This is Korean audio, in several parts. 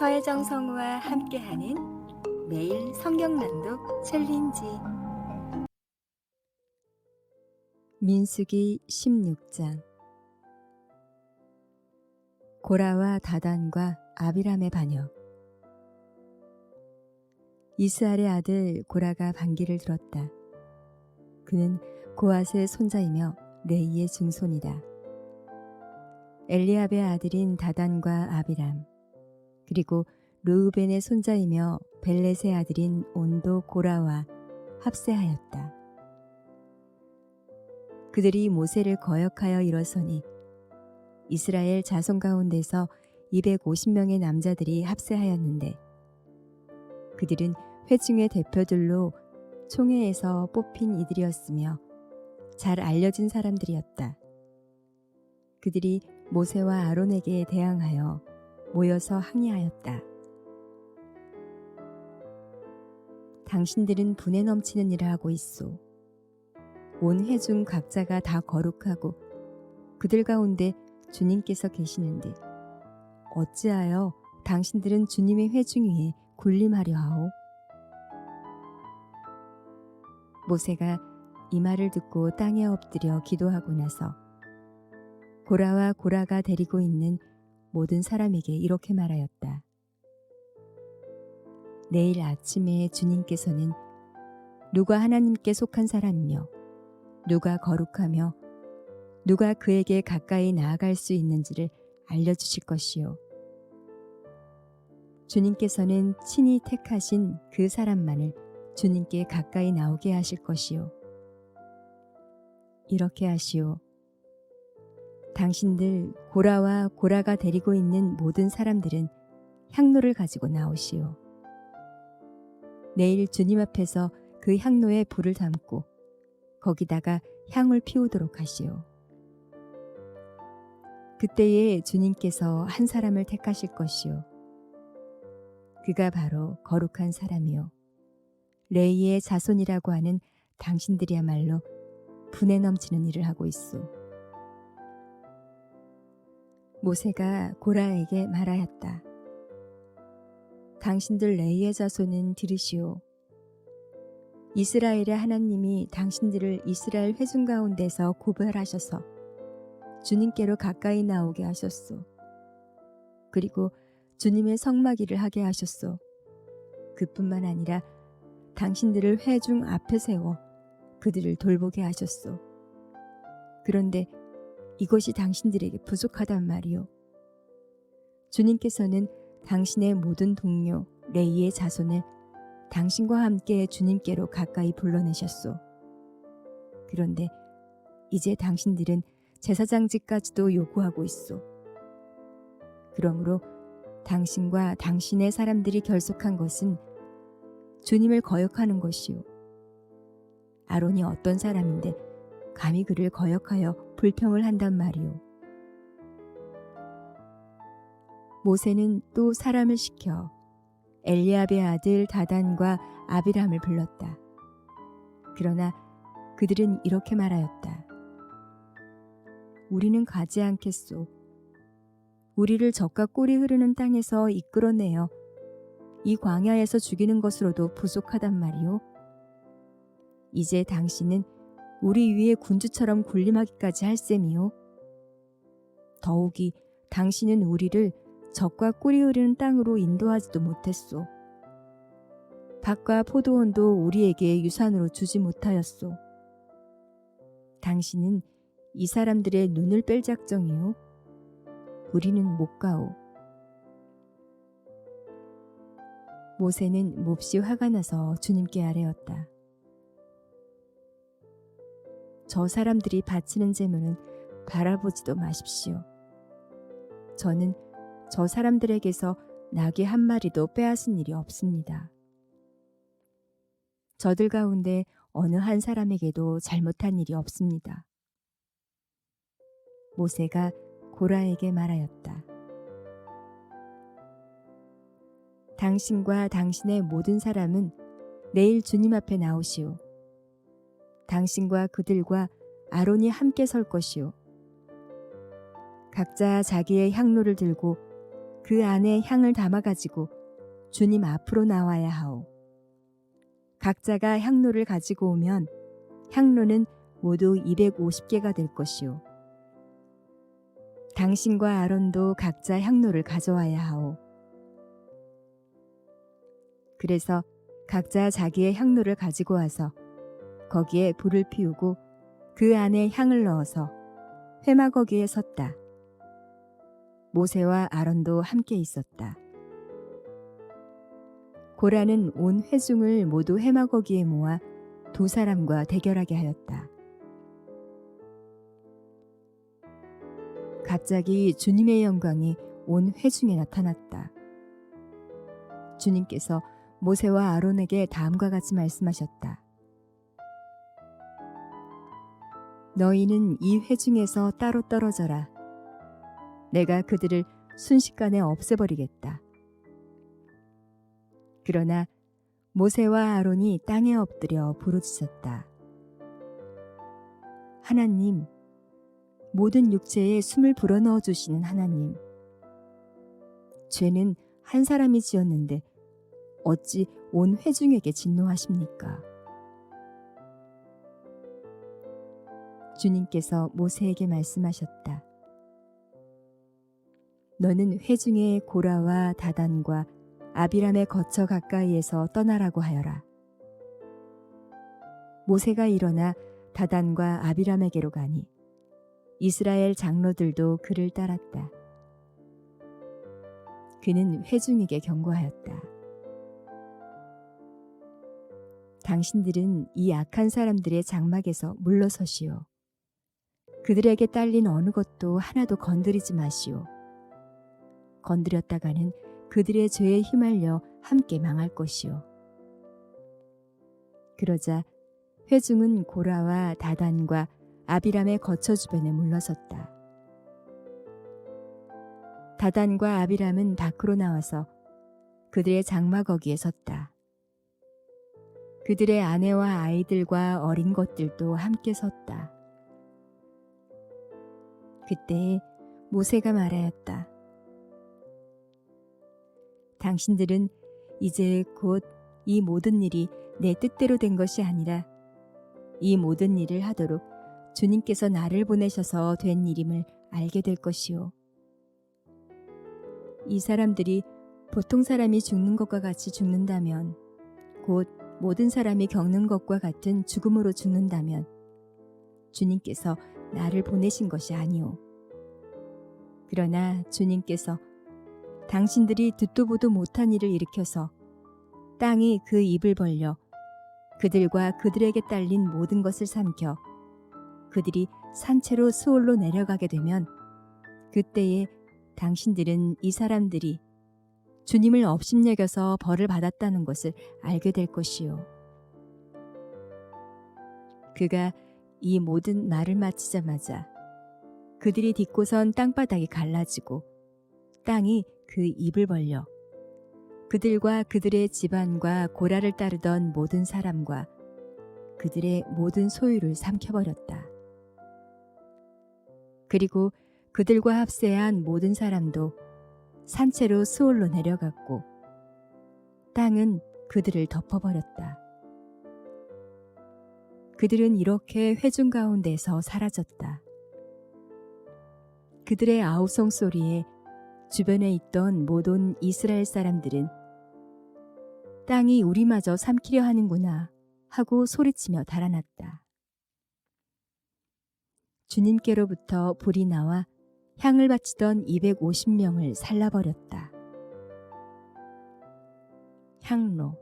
서혜정 성우와 함께하는 매일 성경 낭독 챌린지. 민수기 16장. 고라와 다단과 아비람의 반역. 이스라엘의 아들 고라가 반기를 들었다. 그는 고앗의 손자이며 레이의 증손이다. 엘리압의 아들인 다단과 아비람, 그리고 르우벤의 손자이며 벨렛의 아들인 온도 고라와 합세하였다. 그들이 모세를 거역하여 일어서니 이스라엘 자손 가운데서 250명의 남자들이 합세하였는데, 그들은 회중의 대표들로 총회에서 뽑힌 이들이었으며 잘 알려진 사람들이었다. 그들이 모세와 아론에게 대항하여 모여서 항의하였다. 당신들은 분에 넘치는 일을 하고 있소. 온 회중 각자가 다 거룩하고 그들 가운데 주님께서 계시는데 어찌하여 당신들은 주님의 회중 위에 군림하려 하오? 모세가 이 말을 듣고 땅에 엎드려 기도하고 나서 고라와 고라가 데리고 있는 모든 사람에게 이렇게 말하였다. 내일 아침에 주님께서는 누가 하나님께 속한 사람이며 누가 거룩하며 누가 그에게 가까이 나아갈 수 있는지를 알려주실 것이요. 주님께서는 친히 택하신 그 사람만을 주님께 가까이 나오게 하실 것이요. 이렇게 하시오. 당신들 고라와 고라가 데리고 있는 모든 사람들은 향로를 가지고 나오시오. 내일 주님 앞에서 그 향로에 불을 담고 거기다가 향을 피우도록 하시오. 그때에 주님께서 한 사람을 택하실 것이요. 그가 바로 거룩한 사람이요. 레이의 자손이라고 하는 당신들이야말로 분에 넘치는 일을 하고 있소. 모세가 고라에게 말하였다. 당신들 레이의 자손은 들으시오. 이스라엘의 하나님이 당신들을 이스라엘 회중 가운데서 구별하셔서 주님께로 가까이 나오게 하셨소. 그리고 주님의 성막일을 하게 하셨소. 그뿐만 아니라 당신들을 회중 앞에 세워 그들을 돌보게 하셨소. 그런데 이것이 당신들에게 부족하단 말이오. 주님께서는 당신의 모든 동료 레이의 자손을 당신과 함께 주님께로 가까이 불러내셨소. 그런데 이제 당신들은 제사장직까지도 요구하고 있소. 그러므로 당신과 당신의 사람들이 결속한 것은 주님을 거역하는 것이요. 아론이 어떤 사람인데 감히 그를 거역하여 불평을 한단 말이오. 모세는 또 사람을 시켜 엘리압의 아들 다단과 아비람을 불렀다. 그러나 그들은 이렇게 말하였다. 우리는 가지 않겠소. 우리를 적과 꿀이 흐르는 땅에서 이끌어내어 이 광야에서 죽이는 것으로도 부족하단 말이오. 이제 당신은 우리 위에 군주처럼 군림하기까지 할 셈이요. 더욱이 당신은 우리를 적과 꿀이 흐르는 땅으로 인도하지도 못했소. 밭과 포도원도 우리에게 유산으로 주지 못하였소. 당신은 이 사람들의 눈을 뺄 작정이요. 우리는 못 가오. 모세는 몹시 화가 나서 주님께 아뢰었다. 저 사람들이 바치는 제물은 바라보지도 마십시오. 저는 저 사람들에게서 나귀 한 마리도 빼앗은 일이 없습니다. 저들 가운데 어느 한 사람에게도 잘못한 일이 없습니다. 모세가 고라에게 말하였다. 당신과 당신의 모든 사람은 내일 주님 앞에 나오시오. 당신과 그들과 아론이 함께 설 것이오. 각자 자기의 향로를 들고 그 안에 향을 담아가지고 주님 앞으로 나와야 하오. 각자가 향로를 가지고 오면 향로는 모두 250개가 될 것이오. 당신과 아론도 각자 향로를 가져와야 하오. 그래서 각자 자기의 향로를 가지고 와서 거기에 불을 피우고 그 안에 향을 넣어서 회막 거기에 섰다. 모세와 아론도 함께 있었다. 고라는 온 회중을 모두 회막 거기에 모아 두 사람과 대결하게 하였다. 갑자기 주님의 영광이 온 회중에 나타났다. 주님께서 모세와 아론에게 다음과 같이 말씀하셨다. 너희는 이 회중에서 따로 떨어져라. 내가 그들을 순식간에 없애버리겠다. 그러나 모세와 아론이 땅에 엎드려 부르짖었다. 하나님, 모든 육체에 숨을 불어넣어 주시는 하나님. 죄는 한 사람이 지었는데 어찌 온 회중에게 진노하십니까? 주님께서 모세에게 말씀하셨다. 너는 회중의 고라와 다단과 아비람의 거처 가까이에서 떠나라고 하여라. 모세가 일어나 다단과 아비람에게로 가니 이스라엘 장로들도 그를 따랐다. 그는 회중에게 경고하였다. 당신들은 이 악한 사람들의 장막에서 물러서시오. 그들에게 딸린 어느 것도 하나도 건드리지 마시오. 건드렸다가는 그들의 죄에 휘말려 함께 망할 것이오. 그러자 회중은 고라와 다단과 아비람의 거처 주변에 물러섰다. 다단과 아비람은 밖으로 나와서 그들의 장막 거기에 섰다. 그들의 아내와 아이들과 어린 것들도 함께 섰다. 그때 모세가 말하였다. 당신들은 이제 곧 이 모든 일이 내 뜻대로 된 것이 아니라 이 모든 일을 하도록 주님께서 나를 보내셔서 된 일임을 알게 될 것이요. 이 사람들이 보통 사람이 죽는 것과 같이 죽는다면, 곧 모든 사람이 겪는 것과 같은 죽음으로 죽는다면 주님께서 나를 보내신 것이 아니오. 그러나 주님께서 당신들이 듣도 보도 못한 일을 일으켜서 땅이 그 입을 벌려 그들과 그들에게 딸린 모든 것을 삼켜 그들이 산채로 수올로 내려가게 되면 그때에 당신들은 이 사람들이 주님을 업신여겨서 벌을 받았다는 것을 알게 될 것이요. 그가 이 모든 말을 마치자마자 그들이 딛고선 땅바닥이 갈라지고 땅이 그 입을 벌려 그들과 그들의 집안과 고라를 따르던 모든 사람과 그들의 모든 소유를 삼켜버렸다. 그리고 그들과 합세한 모든 사람도 산채로 스올로 내려갔고 땅은 그들을 덮어버렸다. 그들은 이렇게 회중 가운데서 사라졌다. 그들의 아우성 소리에 주변에 있던 모든 이스라엘 사람들은 땅이 우리마저 삼키려 하는구나 하고 소리치며 달아났다. 주님께로부터 불이 나와 향을 바치던 250명을 살라버렸다. 향로.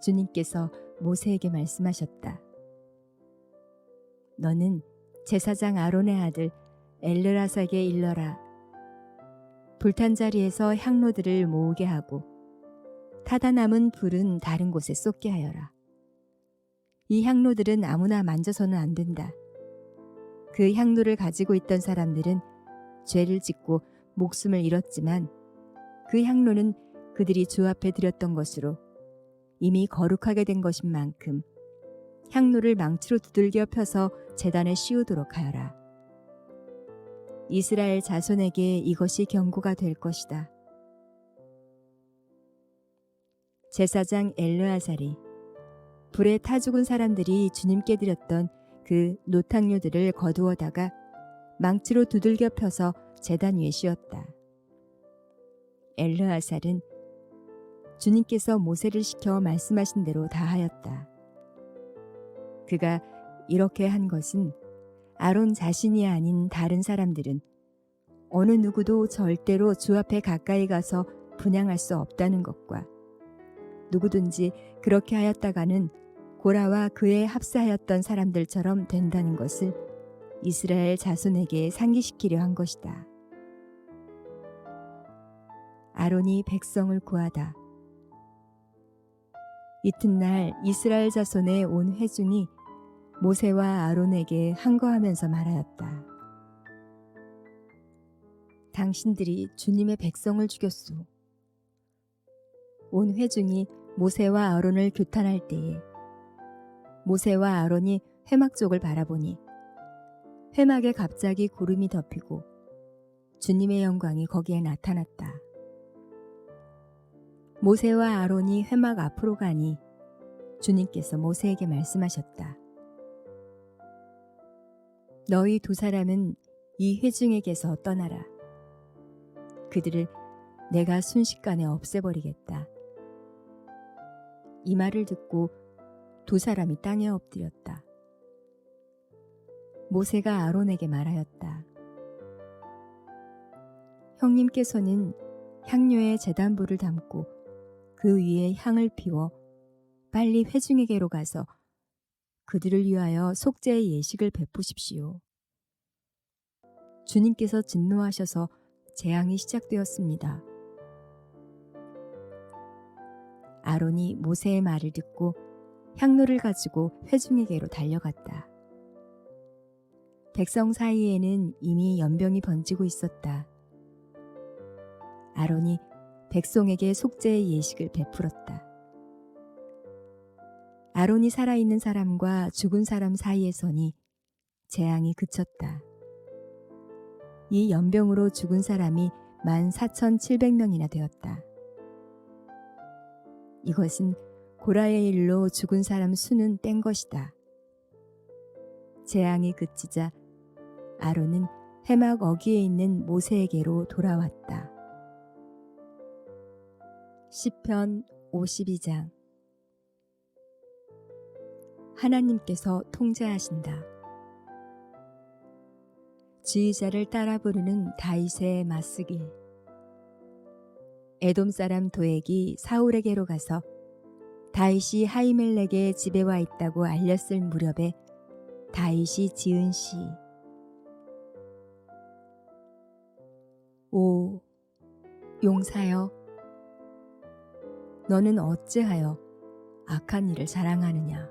주님께서 모세에게 말씀하셨다. 너는 제사장 아론의 아들 엘르라삭에 일러라. 불탄 자리에서 향로들을 모으게 하고 타다 남은 불은 다른 곳에 쏟게 하여라. 이 향로들은 아무나 만져서는 안 된다. 그 향로를 가지고 있던 사람들은 죄를 짓고 목숨을 잃었지만 그 향로는 그들이 주 앞에 드렸던 것으로 이미 거룩하게 된 것인 만큼 향로를 망치로 두들겨 펴서 제단에 씌우도록 하여라. 이스라엘 자손에게 이것이 경고가 될 것이다. 제사장 엘르아살이 불에 타 죽은 사람들이 주님께 드렸던 그 노탕류들을 거두어다가 망치로 두들겨 펴서 제단 위에 씌웠다. 엘르아살은 주님께서 모세를 시켜 말씀하신 대로 다 하였다. 그가 이렇게 한 것은 아론 자신이 아닌 다른 사람들은 어느 누구도 절대로 주 앞에 가까이 가서 분향할 수 없다는 것과 누구든지 그렇게 하였다가는 고라와 그에 합사하였던 사람들처럼 된다는 것을 이스라엘 자손에게 상기시키려 한 것이다. 아론이 백성을 구하다. 이튿날 이스라엘 자손의 온 회중이 모세와 아론에게 항거하면서 말하였다. 당신들이 주님의 백성을 죽였소. 온 회중이 모세와 아론을 규탄할 때에 모세와 아론이 회막 쪽을 바라보니 회막에 갑자기 구름이 덮이고 주님의 영광이 거기에 나타났다. 모세와 아론이 회막 앞으로 가니 주님께서 모세에게 말씀하셨다. 너희 두 사람은 이 회중에게서 떠나라. 그들을 내가 순식간에 없애버리겠다. 이 말을 듣고 두 사람이 땅에 엎드렸다. 모세가 아론에게 말하였다. 형님께서는 향료에 제단불을 담고 그 위에 향을 피워 빨리 회중에게로 가서 그들을 위하여 속죄의 예식을 베푸십시오. 주님께서 진노하셔서 재앙이 시작되었습니다. 아론이 모세의 말을 듣고 향로를 가지고 회중에게로 달려갔다. 백성 사이에는 이미 연병이 번지고 있었다. 아론이 백성에게 속죄의 예식을 베풀었다. 아론이 살아있는 사람과 죽은 사람 사이에서니 재앙이 그쳤다. 이 연병으로 죽은 사람이 14,700명이나 되었다. 이것은 고라의 일로 죽은 사람 수는 뗀 것이다. 재앙이 그치자 아론은 회막 어귀에 있는 모세에게로 돌아왔다. 시편 52장. 하나님께서 통제하신다. 지휘자를 따라 부르는 다윗의 맞쓰길. 에돔 사람 도액이 사울에게로 가서 다윗이 하이멜렉의 집에 와 있다고 알렸을 무렵에 다윗이 지은 시. 오 용사여, 너는 어찌하여 악한 일을 자랑하느냐?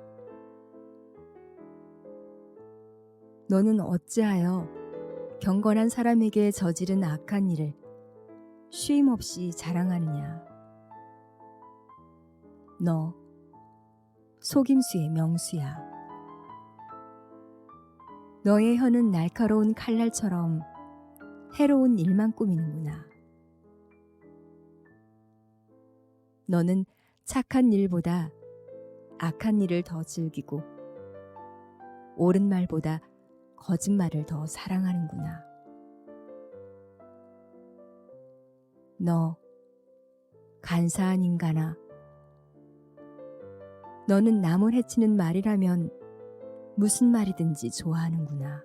너는 어찌하여 경건한 사람에게 저지른 악한 일을 쉼없이 자랑하느냐? 너 속임수의 명수야. 너의 혀는 날카로운 칼날처럼 해로운 일만 꾸미는구나. 너는 착한 일보다 악한 일을 더 즐기고 옳은 말보다 거짓말을 더 사랑하는구나. 너 간사한 인간아, 너는 남을 해치는 말이라면 무슨 말이든지 좋아하는구나.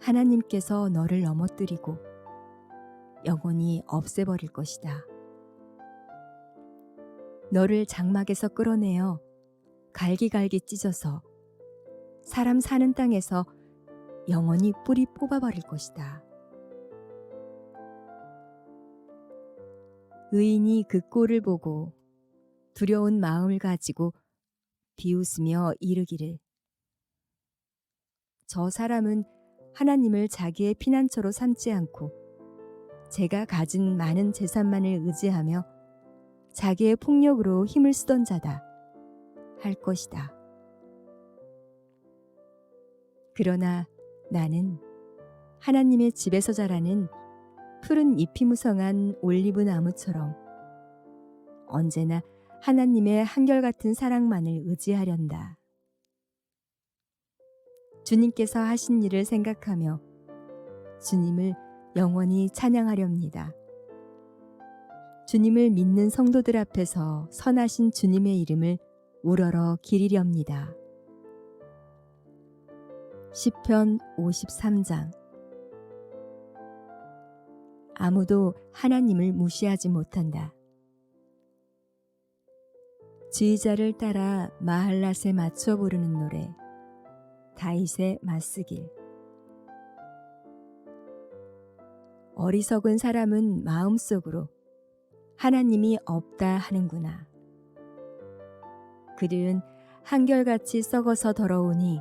하나님께서 너를 넘어뜨리고 영원히 없애버릴 것이다. 너를 장막에서 끌어내어 갈기갈기 찢어서 사람 사는 땅에서 영원히 뿌리 뽑아버릴 것이다. 의인이 그 꼴을 보고 두려운 마음을 가지고 비웃으며 이르기를, 저 사람은 하나님을 자기의 피난처로 삼지 않고 제가 가진 많은 재산만을 의지하며 자기의 폭력으로 힘을 쓰던 자다 할 것이다. 그러나 나는 하나님의 집에서 자라는 푸른 잎이 무성한 올리브 나무처럼 언제나 하나님의 한결같은 사랑만을 의지하련다. 주님께서 하신 일을 생각하며 주님을 영원히 찬양하렵니다. 주님을 믿는 성도들 앞에서 선하신 주님의 이름을 우러러 기리렵니다. 시편 53장. 아무도 하나님을 무시하지 못한다. 지휘자를 따라 마할랏에 맞춰 부르는 노래. 다윗의 맞쓰길. 어리석은 사람은 마음속으로 하나님이 없다 하는구나. 그들은 한결같이 썩어서 더러우니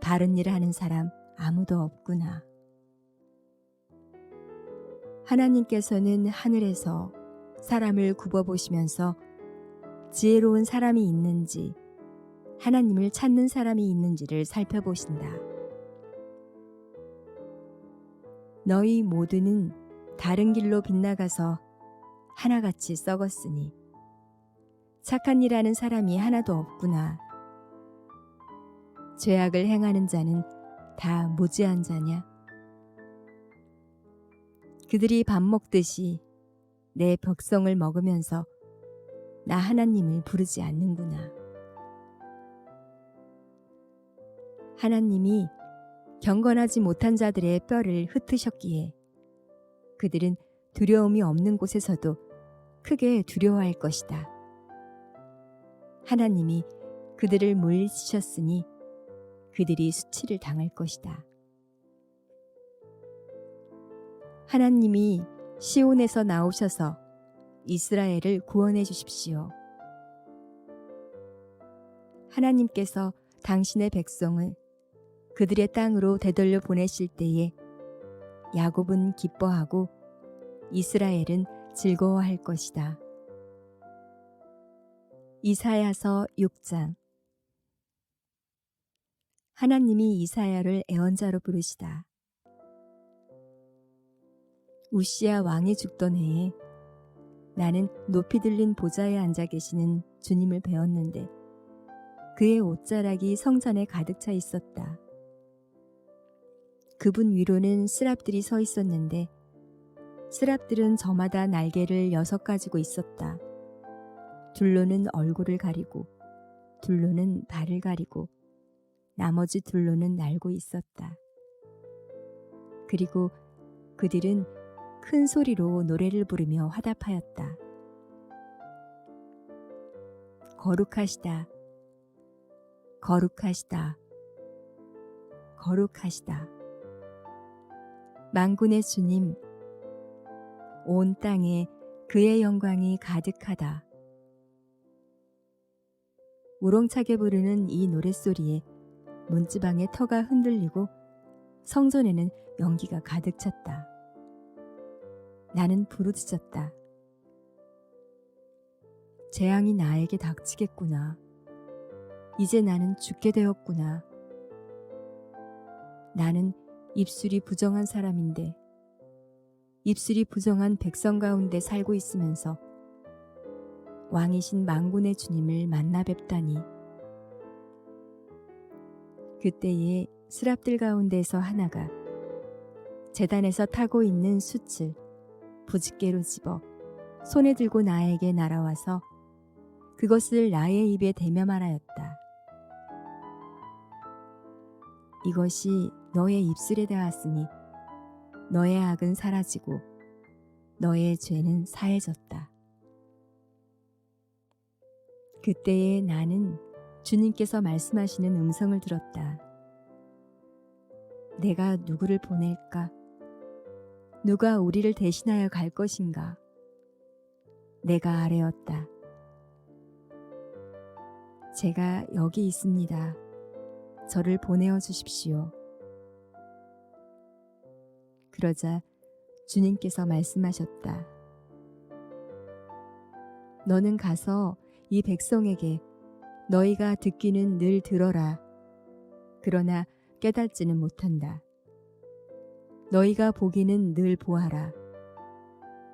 바른 일 하는 사람 아무도 없구나. 하나님께서는 하늘에서 사람을 굽어보시면서 지혜로운 사람이 있는지 하나님을 찾는 사람이 있는지를 살펴보신다. 너희 모두는 다른 길로 빗나가서 하나같이 썩었으니 착한 일 하는 사람이 하나도 없구나. 죄악을 행하는 자는 다 무지한 자냐? 그들이 밥 먹듯이 내 백성을 먹으면서 나 하나님을 부르지 않는구나. 하나님이 경건하지 못한 자들의 뼈를 흩으셨기에 그들은 두려움이 없는 곳에서도 크게 두려워할 것이다. 하나님이 그들을 물리치셨으니 그들이 수치를 당할 것이다. 하나님이 시온에서 나오셔서 이스라엘을 구원해 주십시오. 하나님께서 당신의 백성을 그들의 땅으로 되돌려 보내실 때에 야곱은 기뻐하고 이스라엘은 즐거워할 것이다. 이사야서 6장. 하나님이 이사야를 애언자로 부르시다. 우시야 왕이 죽던 해에 나는 높이 들린 보좌에 앉아 계시는 주님을 배웠는데 그의 옷자락이 성전에 가득 차 있었다. 그분 위로는 스랍들이 서 있었는데 스랍들은 저마다 날개를 6 가지고 있었다. 둘로는 얼굴을 가리고 둘로는 발을 가리고 나머지 둘로는 날고 있었다. 그리고 그들은 큰 소리로 노래를 부르며 화답하였다. 거룩하시다. 거룩하시다. 거룩하시다. 만군의 주님, 온 땅에 그의 영광이 가득하다. 우렁차게 부르는 이 노랫소리에 문지방의 터가 흔들리고 성전에는 연기가 가득 찼다. 나는 부르짖었다. 재앙이 나에게 닥치겠구나. 이제 나는 죽게 되었구나. 나는 입술이 부정한 사람인데 입술이 부정한 백성 가운데 살고 있으면서 왕이신 만군의 주님을 만나 뵙다니. 그때에 스랍들 가운데서 하나가 제단에서 타고 있는 숯을 부집개로 집어 손에 들고 나에게 날아와서 그것을 나의 입에 대며 말하였다. 이것이 너의 입술에 닿았으니 너의 악은 사라지고 너의 죄는 사해졌다. 그때에 나는 주님께서 말씀하시는 음성을 들었다. 내가 누구를 보낼까? 누가 우리를 대신하여 갈 것인가? 내가 아뢰었다. 제가 여기 있습니다. 저를 보내어 주십시오. 그러자 주님께서 말씀하셨다. 너는 가서 이 백성에게 너희가 듣기는 늘 들어라. 그러나 깨닫지는 못한다. 너희가 보기는 늘 보아라.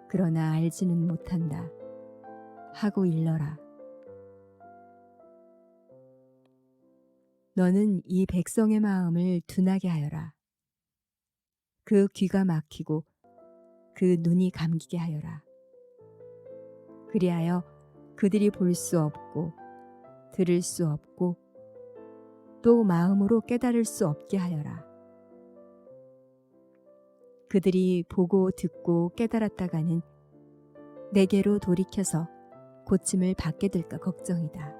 그러나 알지는 못한다. 하고 일러라. 너는 이 백성의 마음을 둔하게 하여라. 그 귀가 막히고 그 눈이 감기게 하여라. 그리하여 그들이 볼 수 없고 들을 수 없고 또 마음으로 깨달을 수 없게 하여라. 그들이 보고 듣고 깨달았다가는 내게로 돌이켜서 고침을 받게 될까 걱정이다.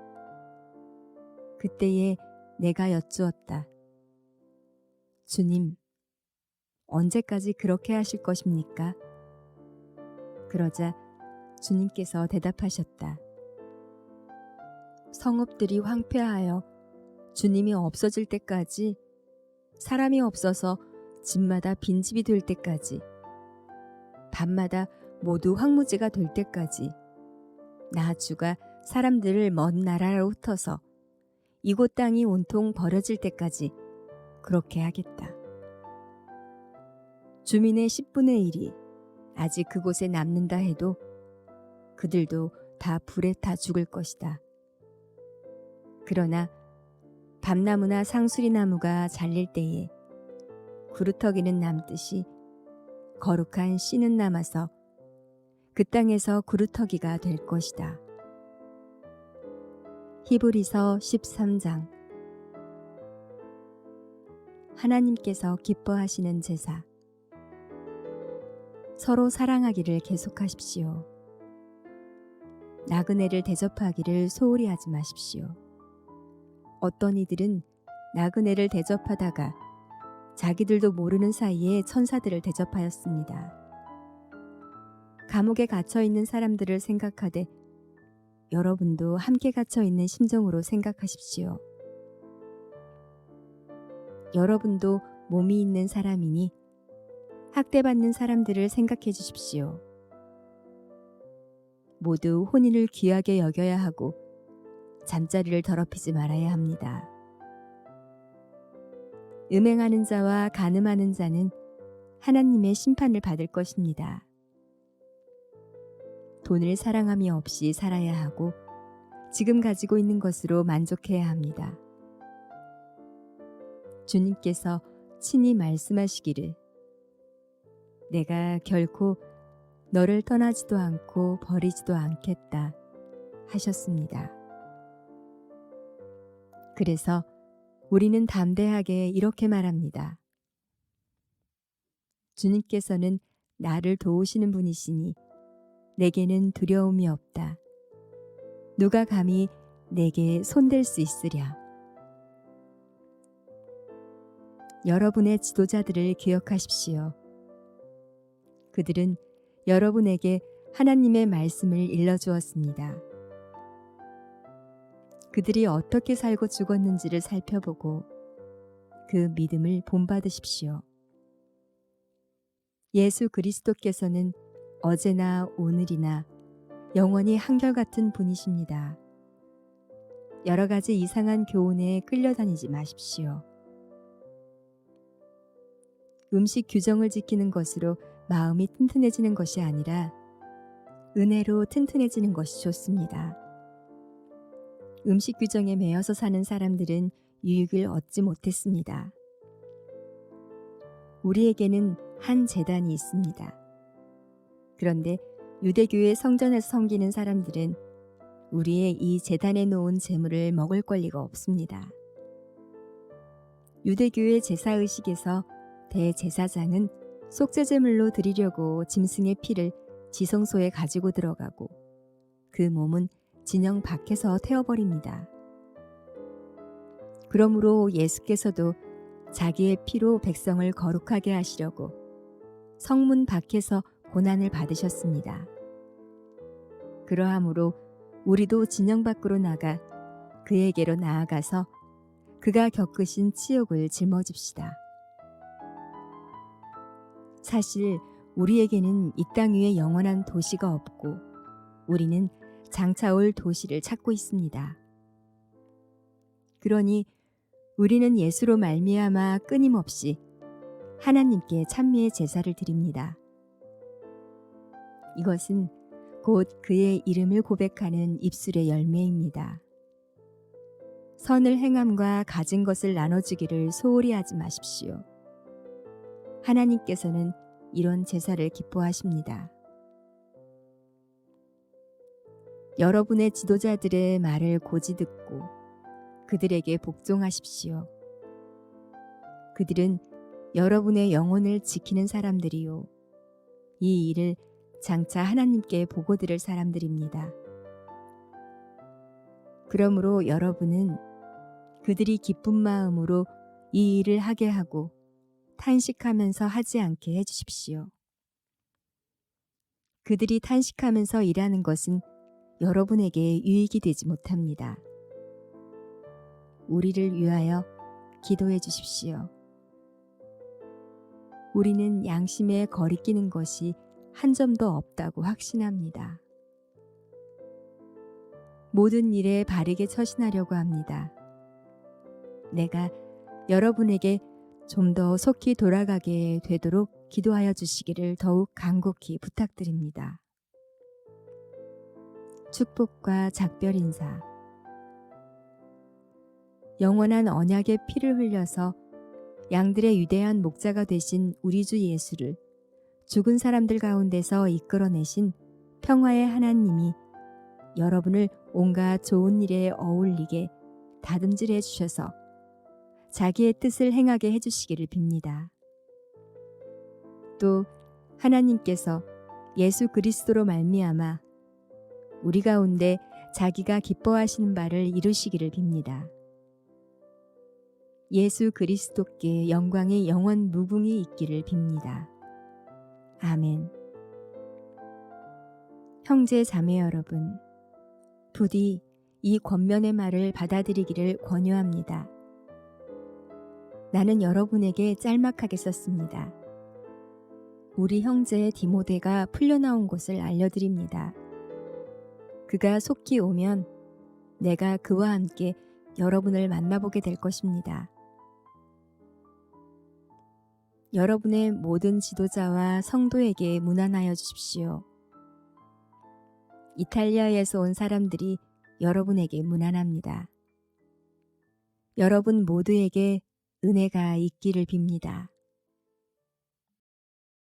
그때에 내가 여쭈었다. 주님, 언제까지 그렇게 하실 것입니까? 그러자 주님께서 대답하셨다. 성읍들이 황폐하여 주님이 없어질 때까지, 사람이 없어서 집마다 빈집이 될 때까지, 밤마다 모두 황무지가 될 때까지 나 주가 사람들을 먼 나라로 흩어서 이곳 땅이 온통 버려질 때까지 그렇게 하겠다. 주민의 10분의 1이 아직 그곳에 남는다 해도 그들도 다 불에 타 죽을 것이다. 그러나 밤나무나 상수리나무가 잘릴 때에 구루터기는 남듯이 거룩한 씨는 남아서 그 땅에서 구루터기가 될 것이다. 히브리서 13장. 하나님께서 기뻐하시는 제사. 서로 사랑하기를 계속하십시오. 나그네를 대접하기를 소홀히 하지 마십시오. 어떤 이들은 나그네를 대접하다가 자기들도 모르는 사이에 천사들을 대접하였습니다. 감옥에 갇혀 있는 사람들을 생각하되 여러분도 함께 갇혀 있는 심정으로 생각하십시오. 여러분도 몸이 있는 사람이니 학대받는 사람들을 생각해 주십시오. 모두 혼인을 귀하게 여겨야 하고 잠자리를 더럽히지 말아야 합니다. 음행하는 자와 간음하는 자는 하나님의 심판을 받을 것입니다. 돈을 사랑함이 없이 살아야 하고 지금 가지고 있는 것으로 만족해야 합니다. 주님께서 친히 말씀하시기를 내가 결코 너를 떠나지도 않고 버리지도 않겠다 하셨습니다. 그래서 우리는 담대하게 이렇게 말합니다. 주님께서는 나를 도우시는 분이시니 내게는 두려움이 없다. 누가 감히 내게 손댈 수 있으랴. 여러분의 지도자들을 기억하십시오. 그들은 여러분에게 하나님의 말씀을 일러주었습니다. 그들이 어떻게 살고 죽었는지를 살펴보고 그 믿음을 본받으십시오. 예수 그리스도께서는 어제나 오늘이나 영원히 한결같은 분이십니다. 여러 가지 이상한 교훈에 끌려다니지 마십시오. 음식 규정을 지키는 것으로 마음이 튼튼해지는 것이 아니라 은혜로 튼튼해지는 것이 좋습니다. 음식 규정에 매여서 사는 사람들은 유익을 얻지 못했습니다. 우리에게는 한 제단이 있습니다. 그런데 유대교의 성전에서 섬기는 사람들은 우리의 이 제단에 놓은 제물을 먹을 권리가 없습니다. 유대교의 제사의식에서 대제사장은 속죄제물로 드리려고 짐승의 피를 지성소에 가지고 들어가고 그 몸은 진영 밖에서 태워버립니다. 그러므로 예수께서도 자기의 피로 백성을 거룩하게 하시려고 성문 밖에서 고난을 받으셨습니다. 그러하므로 우리도 진영 밖으로 나가 그에게로 나아가서 그가 겪으신 치욕을 짊어집시다. 사실 우리에게는 이 땅 위에 영원한 도시가 없고 우리는 장차 올 도시를 찾고 있습니다. 그러니 우리는 예수로 말미암아 끊임없이 하나님께 찬미의 제사를 드립니다. 이것은 곧 그의 이름을 고백하는 입술의 열매입니다. 선을 행함과 가진 것을 나눠주기를 소홀히 하지 마십시오. 하나님께서는 이런 제사를 기뻐하십니다. 여러분의 지도자들의 말을 고지 듣고 그들에게 복종하십시오. 그들은 여러분의 영혼을 지키는 사람들이요. 이 일을 장차 하나님께 보고 드릴 사람들입니다. 그러므로 여러분은 그들이 기쁜 마음으로 이 일을 하게 하고 탄식하면서 하지 않게 해주십시오. 그들이 탄식하면서 일하는 것은 여러분에게 유익이 되지 못합니다. 우리를 위하여 기도해 주십시오. 우리는 양심에 거리끼는 것이 한 점도 없다고 확신합니다. 모든 일에 바르게 처신하려고 합니다. 내가 여러분에게 좀 더 속히 돌아가게 되도록 기도하여 주시기를 더욱 간곡히 부탁드립니다. 축복과 작별 인사. 영원한 언약의 피를 흘려서 양들의 위대한 목자가 되신 우리 주 예수를 죽은 사람들 가운데서 이끌어내신 평화의 하나님이 여러분을 온갖 좋은 일에 어울리게 다듬질해 주셔서 자기의 뜻을 행하게 해주시기를 빕니다. 또 하나님께서 예수 그리스도로 말미암아 우리 가운데 자기가 기뻐하시는 바를 이루시기를 빕니다. 예수 그리스도께 영광이 영원 무궁히 있기를 빕니다. 아멘. 형제 자매 여러분, 부디 이 권면의 말을 받아들이기를 권유합니다. 나는 여러분에게 짤막하게 썼습니다. 우리 형제 디모데가 풀려나온 곳을 알려드립니다. 그가 속히 오면 내가 그와 함께 여러분을 만나보게 될 것입니다. 여러분의 모든 지도자와 성도에게 문안하여 주십시오. 이탈리아에서 온 사람들이 여러분에게 문안합니다. 여러분 모두에게 은혜가 있기를 빕니다.